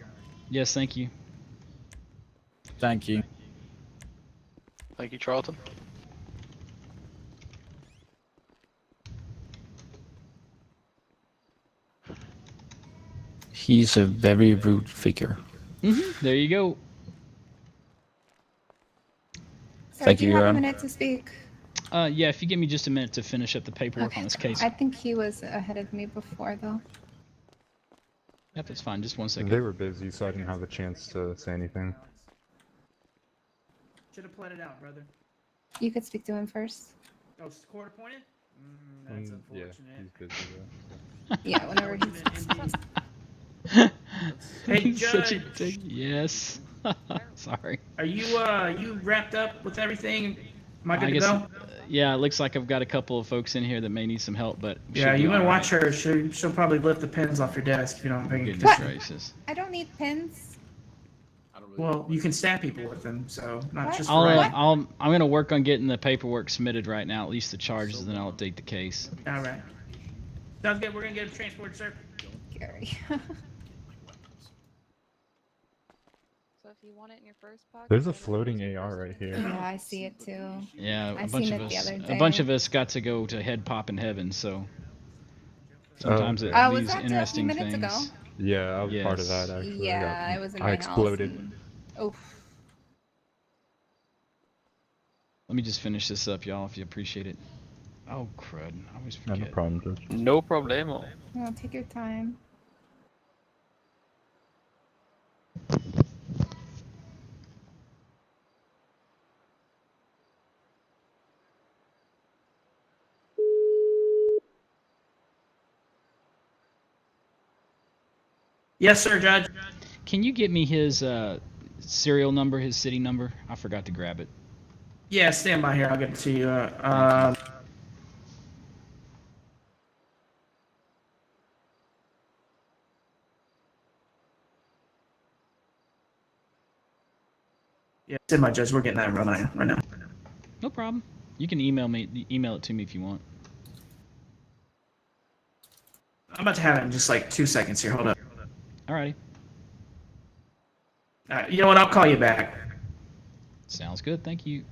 Yes, thank you. Thank you. Thank you, Charlton. He's a very rude figure. There you go. Thank you, do you Your have a Honor. minute to speak? Yeah, if you give me just a minute to finish up the paperwork on this case. I think he was ahead of me before, though. Yep, that's fine. Just 1 second. They were busy, so I didn't have a chance to say anything. Should have planned it out, brother. You could speak to him first. Oh, it's court appointed? That's Yeah, unfortunate. he's busy though. Yeah, whenever he's. Hey, He's such a Judge. dick. Yes. Sorry. Are you wrapped up with everything? Am I good to guess, go? Yeah, it looks like I've got a couple of folks in here that may need some help, but we Yeah, should be you all better right. watch her. She'll probably lift the pins off your desk if you don't pay Goodness attention. gracious. I don't need pins. Well, you can stab people with them, so not What? just I'm right. gonna work on getting the paperwork submitted right now, at least the charges, and then I'll update the case. All right. Sounds good. We're gonna get him transported, sir. Gary. So if you want it in your first pocket. There's a floating AR right here. Yeah, I see it too. Yeah, I a bunch seen of it the us. other A bunch day. of us got to go to head pop in heaven, so sometimes it Was leaves that a few interesting minutes things. ago? Yeah, I was part of Yes. that actually. Yeah, I was in I my exploded. house. Oof. Let me just finish this up, y'all, if you appreciate it. Oh, crud. I always No, forget. no problem, Judge. No problemo. No, take your time. Yes, sir, Judge. Can you get me his serial number, his city number? I forgot to grab it. Yeah, stand by here. I'll get it to you. Yeah, stand by, Judge. We're getting that right now. No problem. You can email it to me if you want. I'm about to have it in just like 2 seconds here. Hold up. Alrighty. You know what? I'll call you back. Sounds good. Thank you.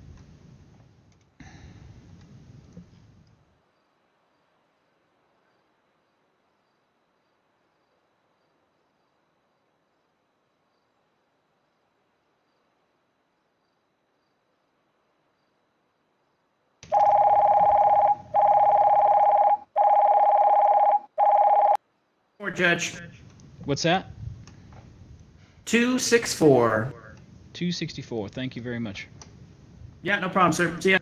Or Judge. What's that? 264. 264. Thank you very much. Yeah, no problem, sir. See ya.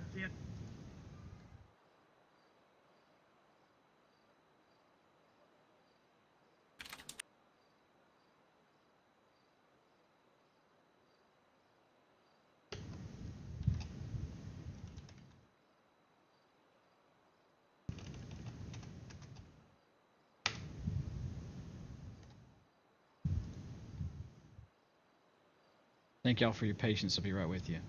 Thank y'all for your patience. I'll be right with you.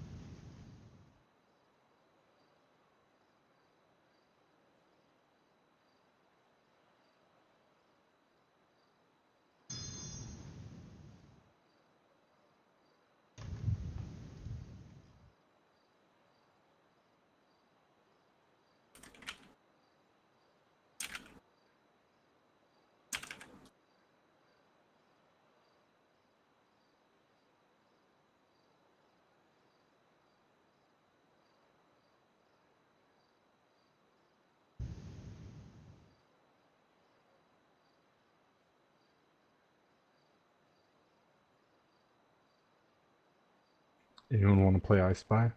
Anyone want to play I Spy?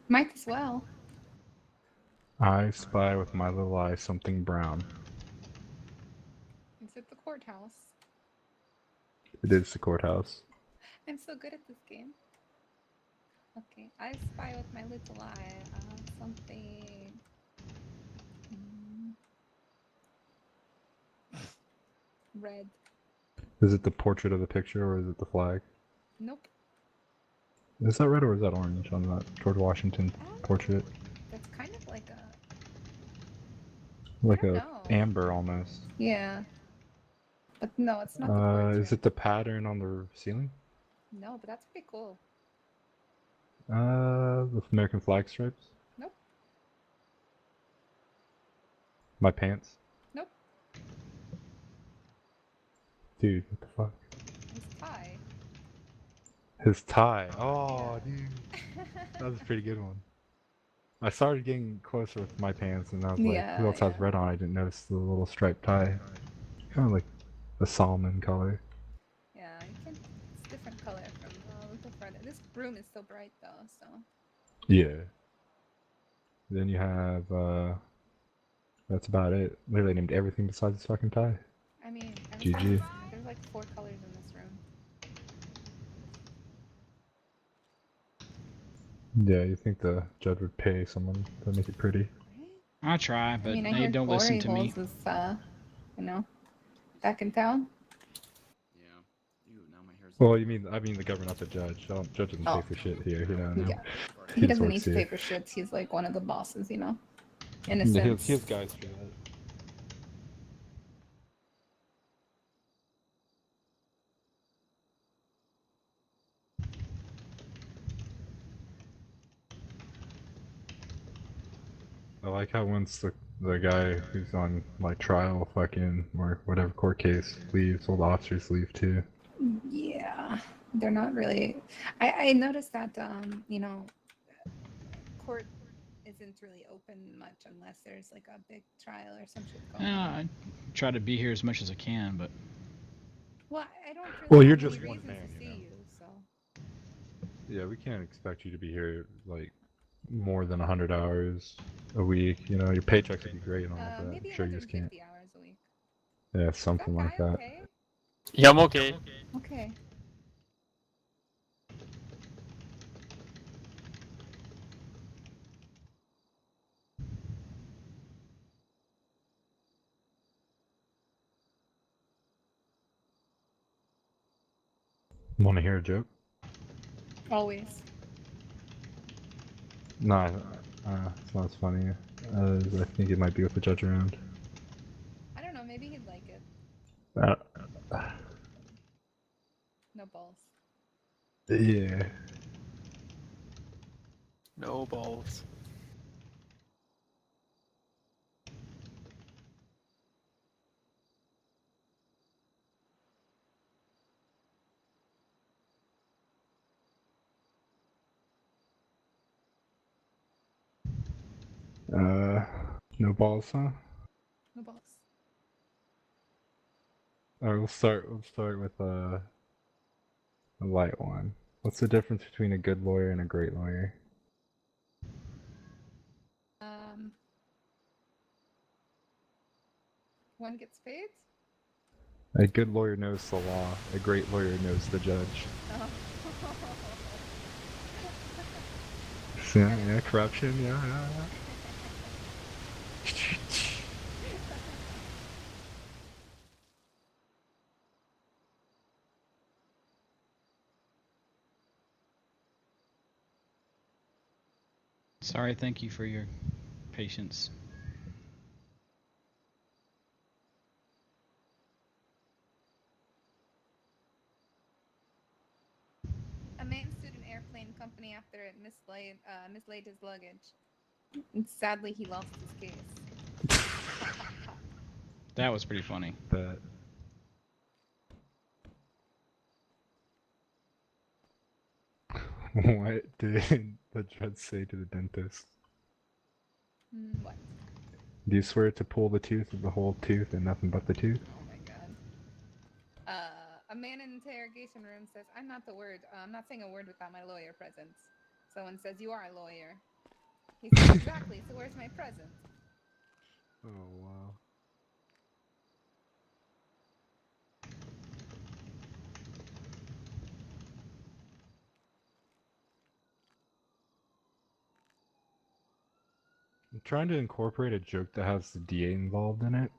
Might as well. I spy with my little eye something brown. It's at the courthouse. It is the courthouse. I'm so good at this game. Okay, I spy with my little eye something. Red. Is it the portrait of the picture or is it the flag? Nope. Is that red or is that orange on that George Washington portrait? That's kind of like a. Like a know. amber almost. Yeah. But no, it's not the portrait. Is it the pattern on the ceiling? No, but that's pretty cool. The American flag stripes? Nope. My pants? Nope. Dude, what the fuck? His tie. His tie. Oh, dude. That was a pretty good one. I started getting closer with my pants and I was like, who else has red on? I didn't notice the little striped tie. Kind of like a salmon color. Yeah, you can. It's different color from the front. This room is so bright though, so. Yeah. Then you have, that's about it. Literally named everything besides his fucking tie. I mean, GG. there's like 4 colors in this room. Yeah, you think the judge would pay someone to make it pretty? I try, but I mean, I they hear don't listen to Glory me. Holes is, you know, back in town. Well, I mean the governor, not the judge. Judge doesn't pay for shit here, you know. Yeah. He just doesn't works need to here. pay for shit. He's like one of the bosses, you know. In a Yeah, sense. he has guys for that. I like how once the guy who's on like trial fucking or whatever court case leaves, all the officers leave too. Yeah, they're not really. I noticed that you know, court isn't really open much unless there's like a big trial or some shit going on. I try to be here as much as I can, but Well, I don't really Well, you're have any just one reason man, to you see know. you, so. Yeah, we can't expect you to be here like more than 100 hours a week. You know, your paychecks would be great and all, but Maybe I'm sure you just can't. 150 hours a week. Yeah, something like that. Okay. Yeah, I'm okay. Okay. Want to hear a joke? Always. No, it's not as funny as I think it might be with the judge around. I don't know. Maybe he'd like it. No balls. Yeah. No balls. No balls, huh? No balls. Alright, we'll start with a light one. What's the difference between a good lawyer and a great lawyer? One gets paid? A good lawyer knows the law, a great lawyer knows the judge. Oh. Yeah, corruption, yeah. sorry. Thank you for your patience. A man sued an airplane company after it mislaid his luggage. And sadly, he lost his case. That was pretty funny. But what did the judge say to the dentist? What? Do you swear to pull the tooth of the whole tooth and nothing but the tooth? Oh my god. A man in interrogation room says, "I'm not the word. I'm not saying a word without my lawyer present." Someone says, "You are a lawyer." He says, "Exactly. So where's my present?" Oh wow. I'm trying to incorporate a joke that has the DA involved in it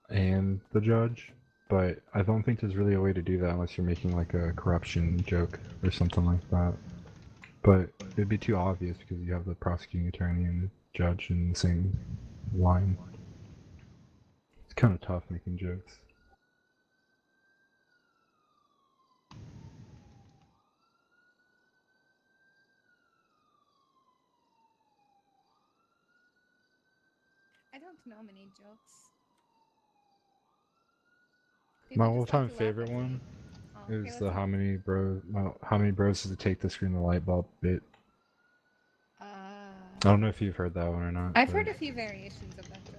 and the judge, but I don't think there's really a way to do that unless you're making like a corruption joke or something like that. But it'd be too obvious because you have the prosecuting attorney and the judge in the same line. It's kind of tough making jokes. I don't know many jokes. My People just like all-time to laugh favorite at me. one Oh, okay, is what's the that? how many bros does it take to screen the light bulb bit. I don't know if you've heard that one or not. I've but... heard a few variations of that joke.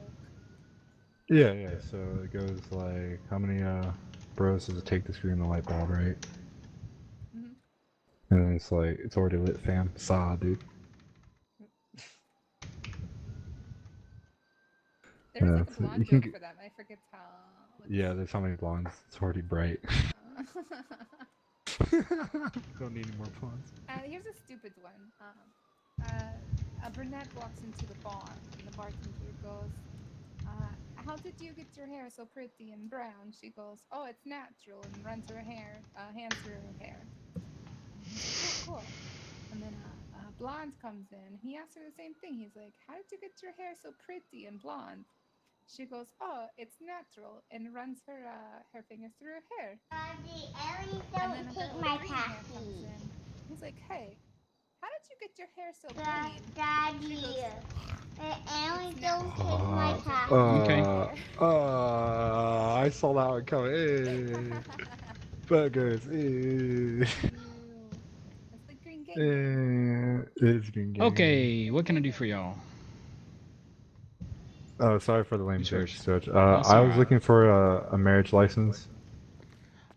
Yeah. So it goes like, how many bros does it take to screen the light bulb, right? Mhm. And then it's like, it's already lit, fam. Saw, dude. There was like a So blonde you can joke for that, but I forget how. Yeah, there's how many blondes. It's already bright. Don't need any more blondes. Here's a stupid one. A brunette walks into the bar, and the bartender goes, "How did you get your hair so pretty and brown?" She goes, "Oh, it's natural," and runs her hands through her hair. And he's like, "Oh, cool." And then a blonde comes in. He asks her the same thing. He's like, "How did you get your hair so pretty and blonde?" She goes, "Oh, it's natural," and runs her fingers through her hair. And then a girl with green hair comes in. He's like, "Hey, how did you get your hair so green?" She goes, "It's natural." Okay. I saw that one coming. Hey. Burgers. Hey. That's the green gang. It's green gang. Okay, what can I do for y'all? Oh, sorry for the lame Who's jokes, first? Judge. That's I all was right. looking for a marriage license.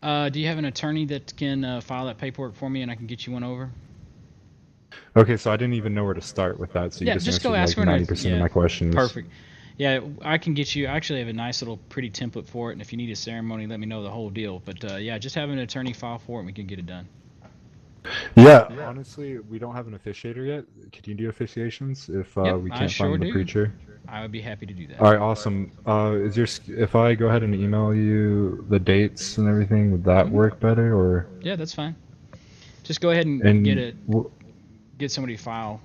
Do you have an attorney that can file that paperwork for me, and I can get you one over? Okay, so I didn't even know where to start with that, so you Yeah, just just go answered ask like for an. 90% of my questions. Perfect. Yeah, I can get you. I actually have a nice little pretty template for it, and if you need a ceremony, let me know the whole deal. But yeah, just have an attorney file for it, and we can get it done. Yeah, honestly, we don't have an officiator yet. Could you do officiations if Yep, we I can't sure find the do. preacher? I would be happy to do that. All right, awesome. If I go ahead and email you the dates and everything, would that work better, or? Yeah, that's fine. Just go ahead and get somebody to file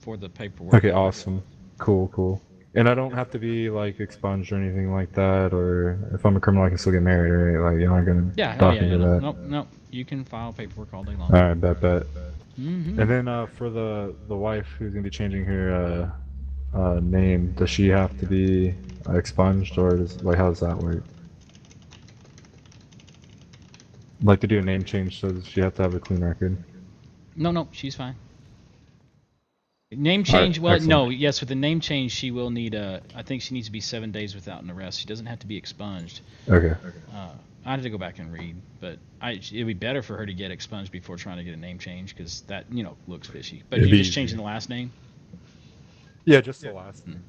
for the paperwork. Okay, awesome. Cool. And I don't have to be like expunged or anything like that, or if I'm a criminal, I can still get married, right? Like you're not gonna talk into that. Nope. You can file paperwork all day long. All right, bet. Mm-hmm. And then for the wife who's gonna be changing her name, does she have to be expunged, or how does that work? Like to do a name change, so does she have to have a clean record? No, she's fine. Name change? Well, excellent. no. Yes, with the name change, she will need I think she needs to be 7 days without an arrest. She doesn't have to be expunged. Okay. I have to go back and read, but it'd be better for her to get expunged before trying to get a name change, because that looks fishy. But you're just changing the last name? Yeah, just the last name.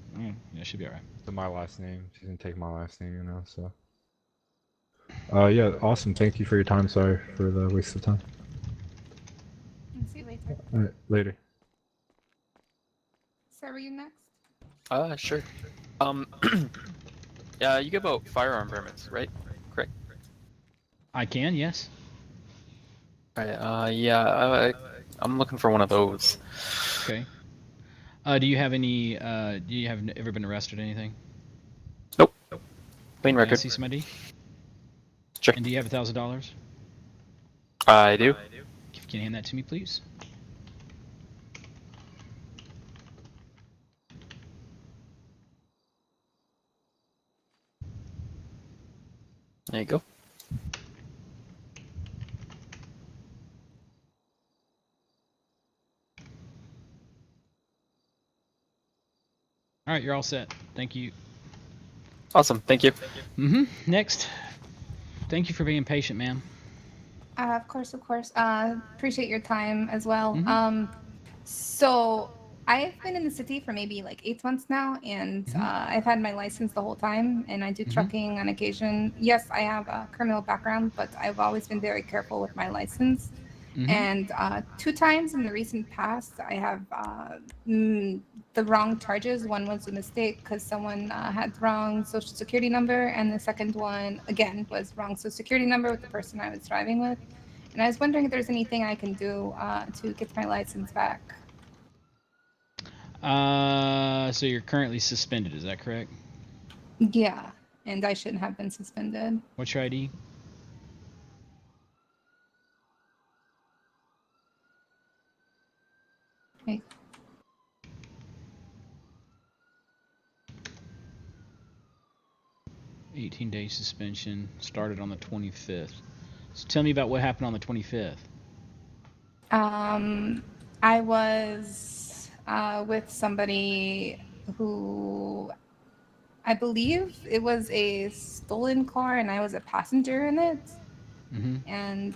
Yeah, should be all right. So my last name. She's gonna take my last name, so. Yeah, awesome. Thank you for your time. Sorry for the waste of time. See you later. All right, later. Sir, are you next? Sure. Yeah, you give out firearm permits, right? Correct. I can, yes. Alright, yeah, I'm looking for one of those. Okay. Do you have any, do you have ever been arrested or anything? Nope. Clean Can I record. see some ID? Sure. And do you have $1,000? I do. Can you hand that to me, please? There you go. All right, you're all set. Thank you. Awesome. Thank you. Next. Thank you for being patient, ma'am. Of course, of course. Appreciate your time as well. Mhm. So I've been in the city for maybe like 8 months now, and I've had my license the whole time, and I do trucking on occasion. Yes, I have a criminal background, but I've always been very careful with my license. And 2 times in the recent past, I have the wrong charges. One was a mistake because someone had the wrong social security number, and the second one again was wrong social security number with the person I was driving with. And I was wondering if there's anything I can do to get my license back. So you're currently suspended, is that correct? Yeah, and I shouldn't have been suspended. What's your ID? Okay. $18-day suspension started on the 25th. So tell me about what happened on the 25th. I was with somebody who I believe it was a stolen car, and I was a passenger in it. And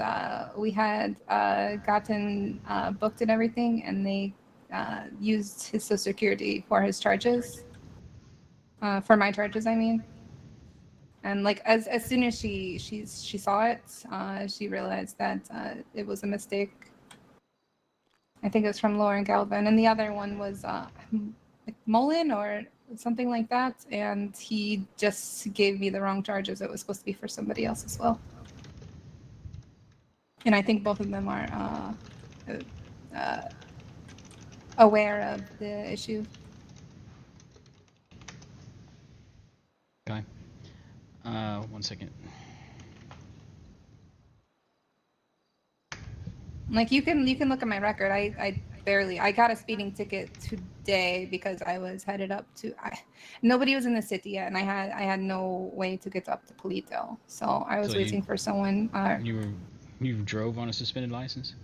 we had gotten booked and everything, and they used his social security for his charges, for my charges, I mean. And like as soon as she saw it, she realized that it was a mistake. I think it was from Lauren Galvin, and the other one was like Mullen or something like that. And he just gave me the wrong charges. It was supposed to be for somebody else as well. And I think both of them are aware of the issue. Okay. 1 second. Like you can look at my record. I got a speeding ticket today because I was headed up to nobody was in the city yet, and I had no way to get up to Polito, so I was waiting for someone. You drove on a suspended license?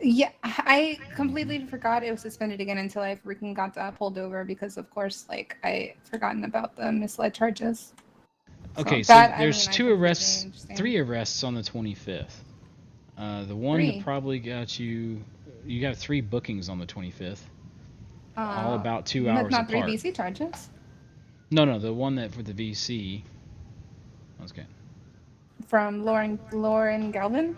Yeah, I completely forgot it was suspended again until I freaking got pulled over because, of course, like I forgotten about the misled charges. Okay, so that, there's I two completely arrests, understand. 3 arrests on the 25th. The one that probably got you got 3 bookings on the 25th. All about 2 hours but not apart. 3 VC charges. No, the one that for the VC. That's good. From Lauren Galvin.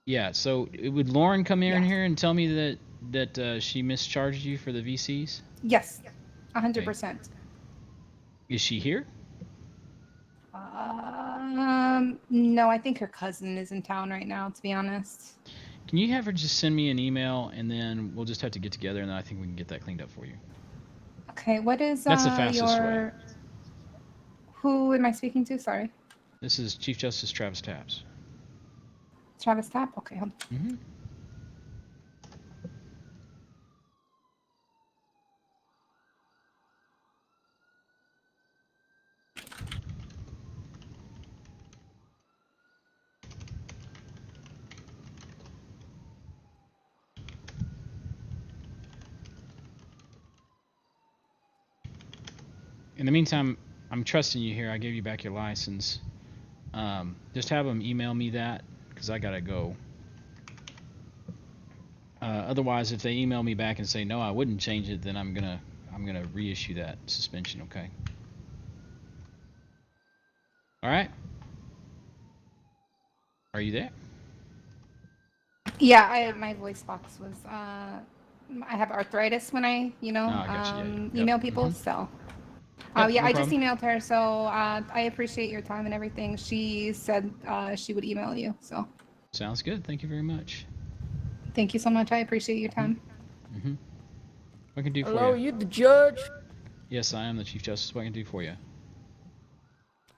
Yeah, so would Lauren come in here and tell me that she mischarged you for the VCs? Yes, 100%. Is she here? No, I think her cousin is in town right now, to be honest. Can you have her just send me an email, and then we'll just have to get together, and then I think we can get that cleaned up for you. Okay, what is That's the fastest way. Who am I speaking to? Sorry. This is Chief Justice Travis Taps. Travis Tapp? Okay, hold on. Mm-hmm. In the meantime, I'm trusting you here. I gave you back your license. Just have them email me that, because I gotta go. Otherwise, if they email me back and say no, I wouldn't change it, then I'm gonna reissue that suspension. Okay. All right. Are you there? Yeah, my voice box was. I have arthritis when I, email people. So. Yep, yeah, no I just problem. emailed her, so I appreciate your time and everything. She said she would email you, so. Sounds good. Thank you very much. Thank you so much. I appreciate your time. What can I do for you? Hello, you the judge? Yes, I am the Chief Justice. What can I do for you?